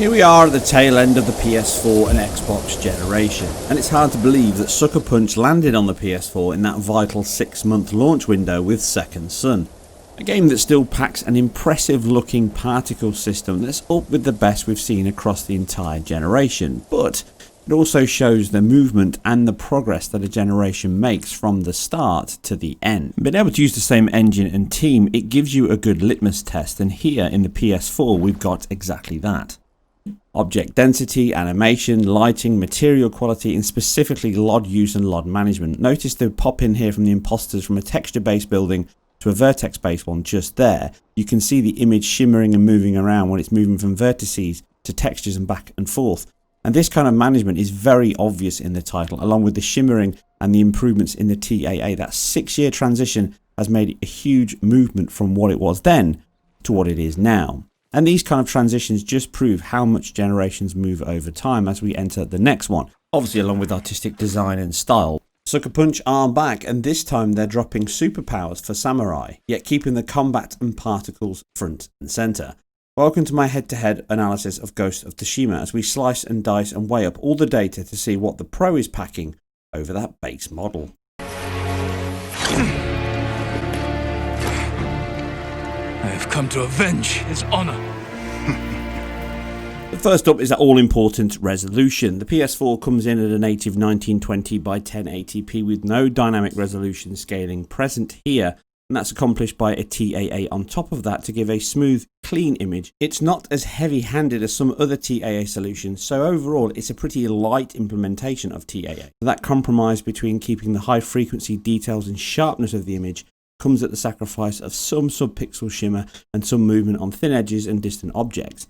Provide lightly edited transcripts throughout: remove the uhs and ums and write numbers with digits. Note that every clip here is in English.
Here we are at the tail end of the PS4 and Xbox generation, and it's hard to believe that Sucker Punch landed on the PS4 in that vital 6-month launch window with Second Son. A game that still packs an impressive looking particle system that's up with the best we've seen across the entire generation, but it also shows the movement and the progress that a generation makes from the start to the end. Being able to use the same engine and team, it gives you a good litmus test, and here in the PS4 we've got exactly that. Object density, animation, lighting, material quality, and specifically LOD use and LOD management. Notice the pop in here from the imposters from a texture-based building to a vertex-based one just there. You can see the image shimmering and moving around when it's moving from vertices to textures and back and forth. And this kind of management is very obvious in the title, along with the shimmering and the improvements in the TAA. That 6-year transition has made a huge movement from what it was then to what it is now. And these kind of transitions just prove how much generations move over time as we enter the next one, obviously along with artistic design and style. Sucker Punch are back, and this time they're dropping superpowers for Samurai, yet keeping the combat and particles front and centre. Welcome to my head-to-head analysis of Ghost of Tsushima as we slice and dice and weigh up all the data to see what the Pro is packing over that base model. I have come to avenge his honor. The first up is that all-important resolution. The PS4 comes in at a native 1920 by 1080p with no dynamic resolution scaling present here, and that's accomplished by a TAA on top of that to give a smooth, clean image. It's not as heavy-handed as some other TAA solutions, so overall it's a pretty light implementation of TAA. That compromise between keeping the high-frequency details and sharpness of the image comes at the sacrifice of some sub-pixel shimmer and some movement on thin edges and distant objects.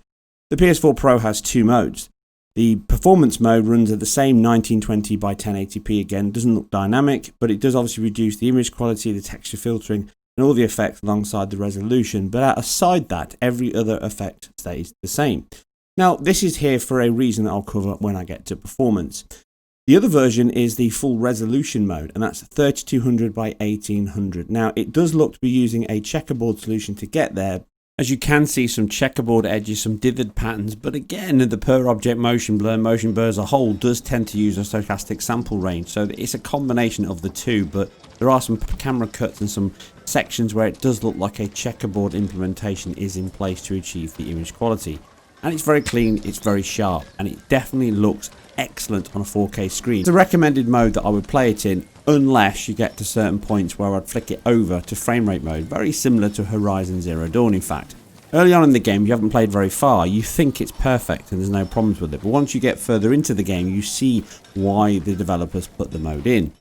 The PS4 Pro has two modes. The performance mode runs at the same 1920 by 1080p again, doesn't look dynamic, but it does obviously reduce the image quality, the texture filtering, and all the effects alongside the resolution, but aside that, every other effect stays the same. Now, this is here for a reason that I'll cover when I get to performance. The other version is the full resolution mode, and that's 3200 by 1800. Now, it does look to be using a checkerboard solution to get there, as you can see some checkerboard edges, some dithered patterns, but again, the per object motion blur as a whole does tend to use a stochastic sample range, so it's a combination of the two, but there are some camera cuts and some sections where it does look like a checkerboard implementation is in place to achieve the image quality. And it's very clean, it's very sharp, and it definitely looks excellent on a 4K screen. It's a recommended mode that I would play it in unless you get to certain points where I'd flick it over to frame rate mode, very similar to Horizon Zero Dawn in fact. Early on in the game, you haven't played very far, you think it's perfect and there's no problems with it, but once you get further into the game, you see why the developers put the mode in.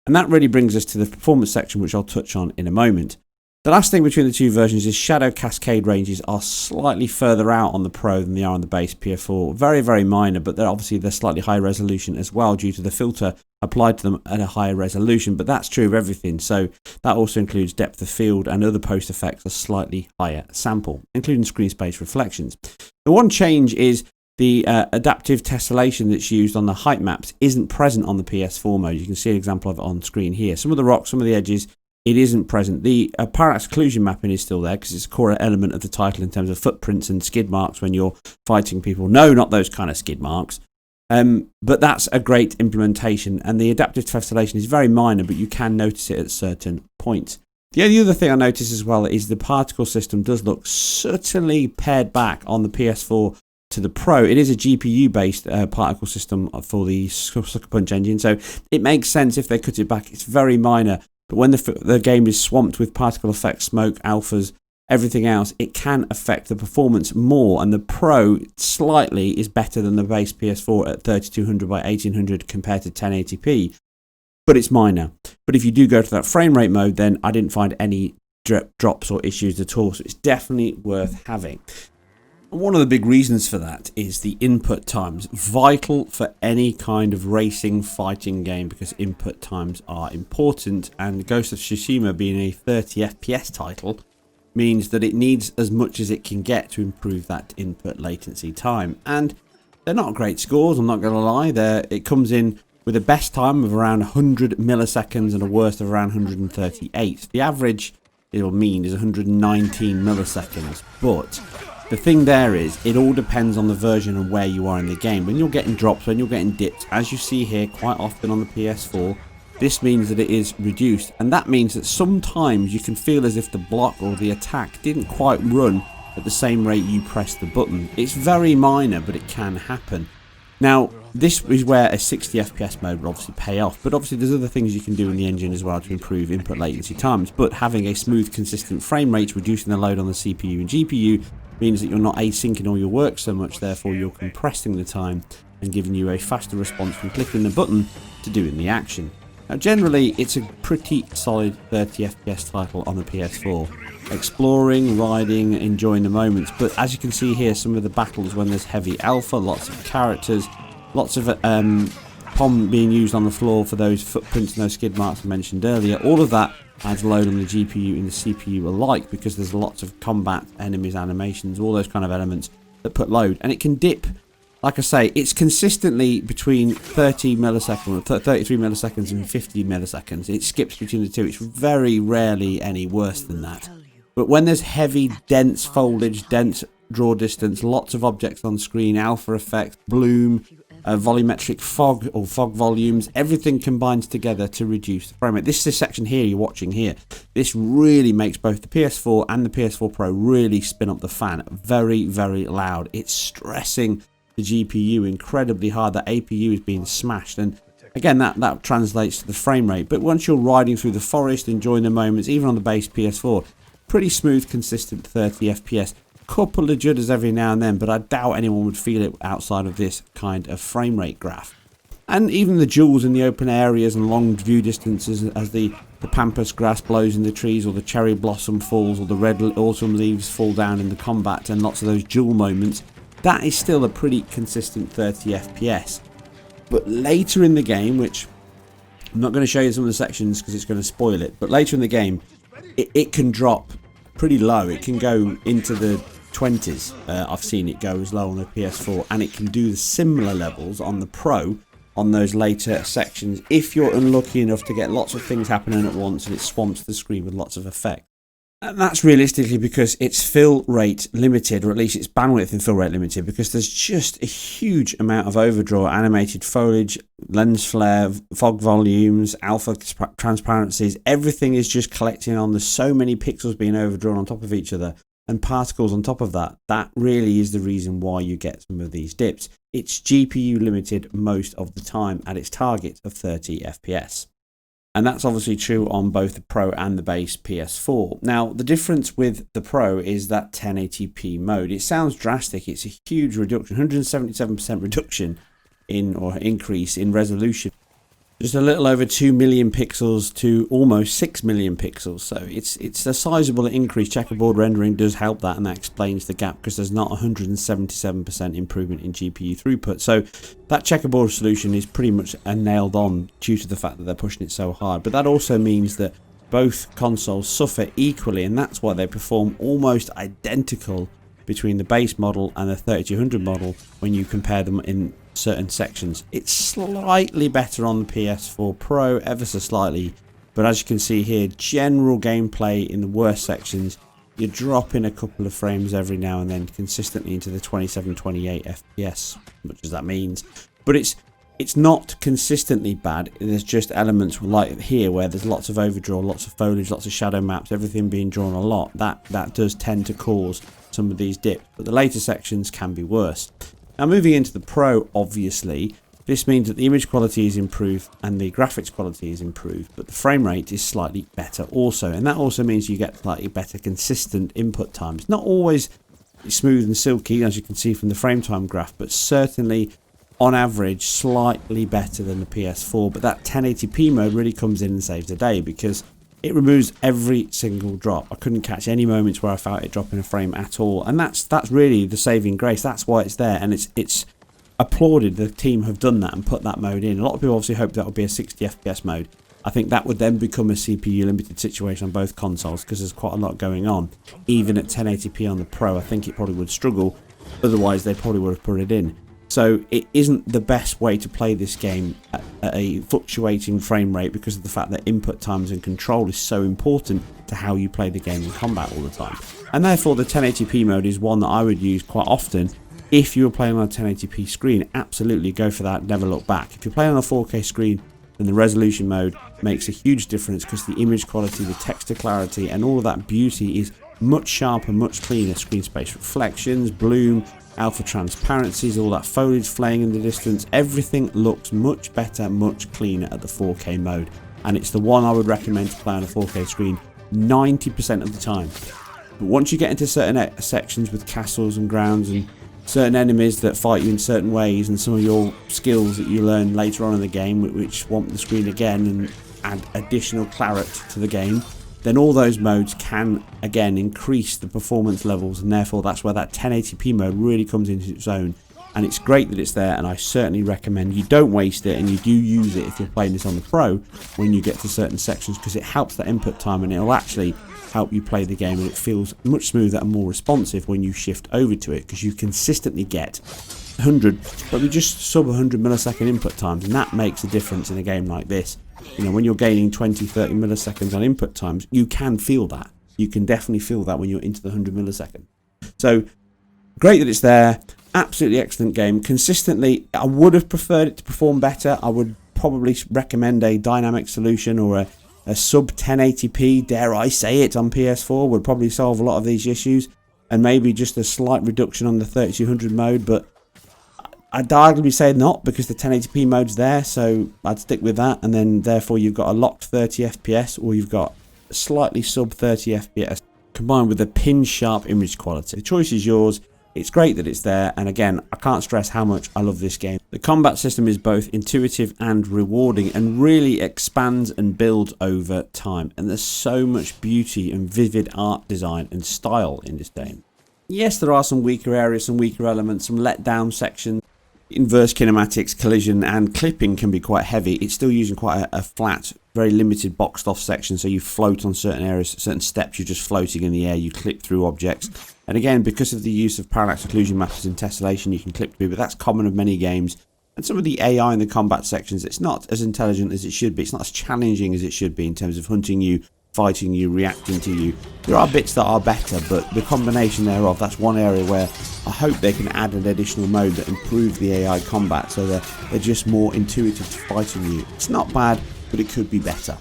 And that really brings us to the performance section, which I'll touch on in a moment. The last thing between the two versions is shadow cascade ranges are slightly further out on the Pro than they are on the base PS4. Very, very minor, but they're slightly higher resolution as well due to the filter applied to them at a higher resolution. But that's true of everything, so that also includes depth of field and other post effects are slightly higher sample, including screen space reflections. The one change is the adaptive tessellation that's used on the height maps isn't present on the PS4 mode. You can see an example of it on screen here. Some of the rocks, some of the edges, it isn't present. The parallax occlusion mapping is still there because it's a core element of the title in terms of footprints and skid marks when you're fighting people. No, not those kind of skid marks. But that's a great implementation, and the adaptive tessellation is very minor, but you can notice it at certain points. The only other thing I notice as well is the particle system does look subtly pared back on the PS4 to the Pro. It is a GPU-based particle system for the Sucker Punch engine, so it makes sense if they cut it back. It's very minor. But when the game is swamped with particle effects, smoke, alphas, everything else, it can affect the performance more. And the Pro slightly is better than the base PS4 at 3200 by 1800 compared to 1080p. But it's minor. But if you do go to that frame rate mode, then I didn't find any drops or issues at all. So it's definitely worth having. One of the big reasons for that is the input times, vital for any kind of racing fighting game because input times are important, and Ghost of Tsushima being a 30 FPS title means that it needs as much as it can get to improve that input latency time, and they're not great scores, I'm not going to lie. It comes in with a best time of around 100 milliseconds and a worst of around 138. The average, mean, is 119 milliseconds, but The thing there is, it all depends on the version and where you are in the game. When you're getting drops, when you're getting dipped, as you see here quite often on the PS4, this means that it is reduced, and that means that sometimes you can feel as if the block or the attack didn't quite run at the same rate you press the button. It's very minor, but it can happen. Now, this is where a 60 FPS mode will obviously pay off, but obviously there's other things you can do in the engine as well to improve input latency times, but having a smooth, consistent frame rate, reducing the load on the CPU and GPU, means that you're not asyncing all your work so much, therefore you're compressing the time and giving you a faster response from clicking the button to doing the action. Now generally, it's a pretty solid 30 FPS title on the PS4. Exploring, riding, enjoying the moments, but as you can see here, some of the battles when there's heavy alpha, lots of characters, lots of POM being used on the floor for those footprints and those skid marks I mentioned earlier, all of that adds load on the GPU and the CPU alike because there's lots of combat, enemies, animations, all those kind of elements that put load, and it can dip. Like I say, it's consistently between 30 milliseconds, 33 milliseconds and 50 milliseconds. It skips between the two. It's very rarely any worse than that. But when there's heavy, dense foliage, dense draw distance, lots of objects on screen, alpha effects, bloom, volumetric fog or fog volumes, everything combines together to reduce the frame rate. This is the section here you're watching here. This really makes both the PS4 and the PS4 Pro really spin up the fan. Very, very loud. It's stressing the GPU incredibly hard. The APU is being smashed, and again that translates to the frame rate. But once you're riding through the forest, enjoying the moments, even on the base PS4, pretty smooth, consistent 30 FPS. Couple of jitters every now and then, but I doubt anyone would feel it outside of this kind of frame rate graph. And even the jewels in the open areas and long view distances as the pampas grass blows in the trees, or the cherry blossom falls, or the red autumn leaves fall down in the combat, and lots of those jewel moments, that is still a pretty consistent 30 FPS. But later in the game, which I'm not going to show you some of the sections because it's going to spoil it, but later in the game, it can drop pretty low. It can go into the 20s. I've seen it go as low on the PS4, and it can do the similar levels on the Pro on those later sections if you're unlucky enough to get lots of things happening at once and it swamps the screen with lots of effect. And that's realistically because it's fill rate limited, or at least it's bandwidth and fill rate limited, because there's just a huge amount of overdraw, animated foliage, lens flare, fog volumes, alpha transparencies. Everything is just collecting on. There's so many pixels being overdrawn on top of each other and particles on top of that. That really is the reason why you get some of these dips. It's GPU limited most of the time at its target of 30 FPS. And that's obviously true on both the Pro and the base PS4. Now, the difference with the Pro is that 1080p mode. It sounds drastic. It's a huge reduction, 177% reduction in, or increase in resolution. Just a little over 2 million pixels to almost 6 million pixels. So it's a sizable increase. Checkerboard rendering does help that, and that explains the gap because there's not 177% improvement in GPU throughput. So that checkerboard solution is pretty much nailed on due to the fact that they're pushing it so hard. But that also means that both consoles suffer equally, and that's why they perform almost identical between the base model and the 3200 model when you compare them in certain sections. It's slightly better on the PS4 Pro, ever so slightly, but as you can see here, general gameplay in the worst sections, you're dropping a couple of frames every now and then consistently into the 27-28 FPS, much as that means. But it's not consistently bad. There's just elements like here where there's lots of overdraw, lots of foliage, lots of shadow maps, everything being drawn a lot. That does tend to cause some of these dips, but the later sections can be worse. Now, moving into the Pro, obviously, this means that the image quality is improved and the graphics quality is improved, but the frame rate is slightly better also, and that also means you get slightly better consistent input times. Not always smooth and silky, as you can see from the frame time graph, but certainly on average slightly better than the PS4. But that 1080p mode really comes in and saves the day because it removes every single drop. I couldn't catch any moments where I felt it dropping a frame at all, and that's really the saving grace. That's why it's there, and it's applauded. The team have done that and put that mode in. A lot of people obviously hope that would be a 60 FPS mode. I think that would then become a CPU limited situation on both consoles because there's quite a lot going on. Even at 1080p on the Pro, I think it probably would struggle. Otherwise, they probably would have put it in. So it isn't the best way to play this game at a fluctuating frame rate because of the fact that input times and control is so important to how you play the game in combat all the time. And therefore the 1080p mode is one that I would use quite often. If you're playing on a 1080p screen, absolutely go for that, never look back. If you're playing on a 4K screen, then the resolution mode makes a huge difference, because the image quality, the texture clarity, and all of that beauty is much sharper, much cleaner. Screen space reflections, bloom, alpha transparencies, all that foliage flaying in the distance, everything looks much better, much cleaner at the 4K mode. And it's the one I would recommend to play on a 4K screen 90% of the time. But once you get into certain sections with castles and grounds and certain enemies that fight you in certain ways, and some of your skills that you learn later on in the game which swamp the screen again and add additional clarity to the game, then all those modes can again increase the performance levels, and therefore that's where that 1080p mode really comes into its own. And it's great that it's there, and I certainly recommend you don't waste it, and you do use it if you're playing this on the Pro when you get to certain sections, because it helps the input time, and it'll actually help you play the game, and it feels much smoother and more responsive when you shift over to it, because you consistently get 100, probably just sub 100 millisecond input times, and that makes a difference in a game like this. You know, when you're gaining 20-30 milliseconds on input times, you can feel that. You can definitely feel that when you're into the 100 millisecond. So great that it's there. Absolutely excellent game. Consistently, I would have preferred it to perform better. I would probably recommend a dynamic solution, or a sub 1080p, dare I say it, on PS4 would probably solve a lot of these issues, and maybe just a slight reduction on the 3200 mode, but I'd arguably say not, because the 1080p mode's there, so I'd stick with that, and then therefore you've got a locked 30 FPS, or you've got slightly sub 30 FPS combined with a pin sharp image quality. The choice is yours. It's great that it's there, and again, I can't stress how much I love this game. The combat system is both intuitive and rewarding, and really expands and builds over time, and there's so much beauty and vivid art design and style in this game. Yes, there are some weaker areas, some weaker elements, some letdown sections. Inverse kinematics, collision and clipping can be quite heavy. It's still using quite a flat, very limited boxed off section, so you float on certain areas, certain steps, you're just floating in the air, you clip through objects. And again, because of the use of parallax occlusion mappers and tessellation, you can clip through, but that's common of many games. And some of the AI in the combat sections, it's not as intelligent as it should be, it's not as challenging as it should be in terms of hunting you, fighting you, reacting to you. There are bits that are better, but the combination thereof, that's one area where I hope they can add an additional mode that improves the AI combat, so they're just more intuitive to fighting you. It's not bad, but it could be better.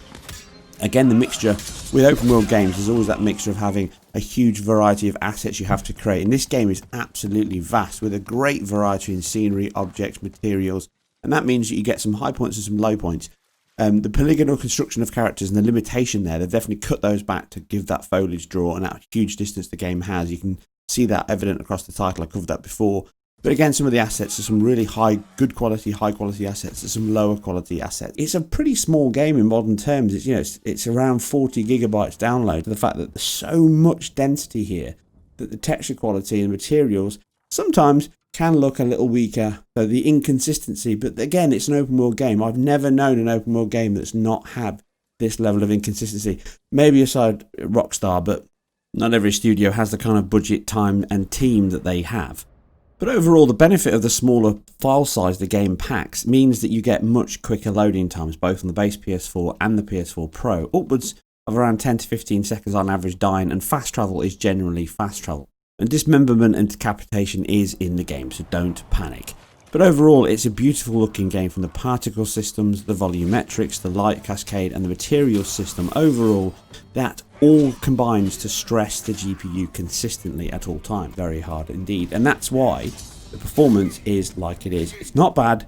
Again, the mixture with open world games, there's always that mixture of having a huge variety of assets you have to create, and this game is absolutely vast with a great variety in scenery, objects, materials, and that means that you get some high points and some low points. The polygonal construction of characters and the limitation there, they've definitely cut those back to give that foliage draw and that huge distance the game has. You can see that evident across the title. I covered that before. But again, some of the assets are some really high quality assets. There's some lower quality assets. It's a pretty small game in modern terms. It's around 40 gigabytes download. The fact that there's so much density here, that the texture quality and materials sometimes can look a little weaker, so the inconsistency, but again, it's an open world game. I've never known an open world game that's not had this level of inconsistency. Maybe aside Rockstar, but not every studio has the kind of budget, time and team that they have. But overall, the benefit of the smaller file size the game packs means that you get much quicker loading times, both on the base PS4 and the PS4 Pro, upwards of around 10 to 15 seconds on average dying, and fast travel is generally fast travel. And dismemberment and decapitation is in the game, so don't panic. But overall, it's a beautiful looking game, from the particle systems, the volumetrics, the light cascade and the materials system. Overall, that all combines to stress the GPU consistently at all times. Very hard indeed. And that's why the performance is like it is. It's not bad,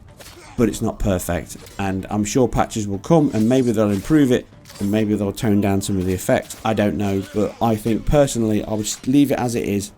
but it's not perfect. And I'm sure patches will come, and maybe they'll improve it, and maybe they'll tone down some of the effects. I don't know, but I think personally I would just leave it as it is.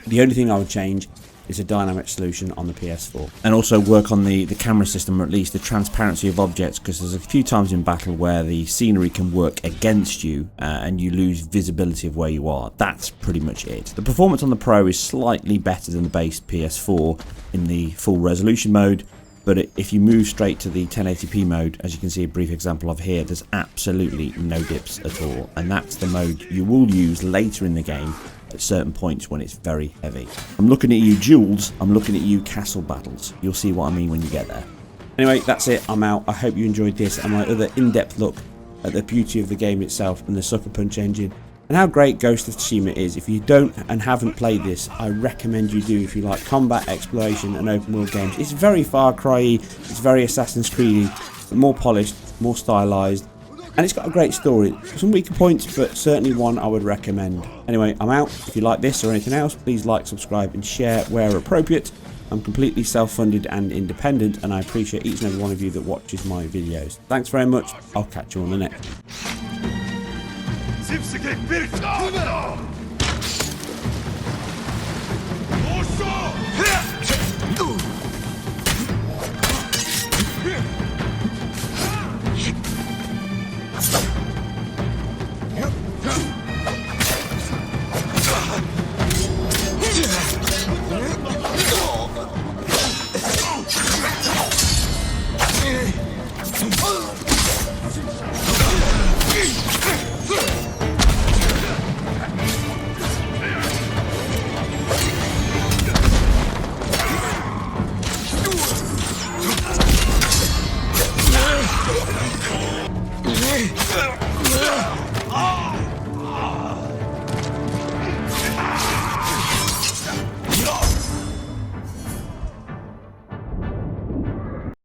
The only thing I would change is a dynamic solution on the PS4, and also work on the camera system, or at least the transparency of objects, because there's a few times in battle where the scenery can work against you and you lose visibility of where you are. That's pretty much it. The performance on the Pro is slightly better than the base PS4 in the full resolution mode, but if you move straight to the 1080p mode, as you can see a brief example of here, there's absolutely no dips at all, and that's the mode you will use later in the game at certain points when it's very heavy. I'm looking at you, Jules. I'm looking at you, Castle Battles. You'll see what I mean when you get there. Anyway, that's it. I'm out. I hope you enjoyed this and my other in-depth look at the beauty of the game itself and the Sucker Punch engine, and how great Ghost of Tsushima is. If you don't and haven't played this, I recommend you do if you like combat, exploration and open world games. It's very Far Cry-y, it's very Assassin's Creed-y, but more polished, more stylized, and it's got a great story. Some weaker points, but certainly one I would recommend. Anyway, I'm out. If you like this or anything else, please like, subscribe and share where appropriate. I'm completely self-funded and independent, and I appreciate each and every one of you that watches my videos. Thanks very much. I'll catch you on the next Ugh!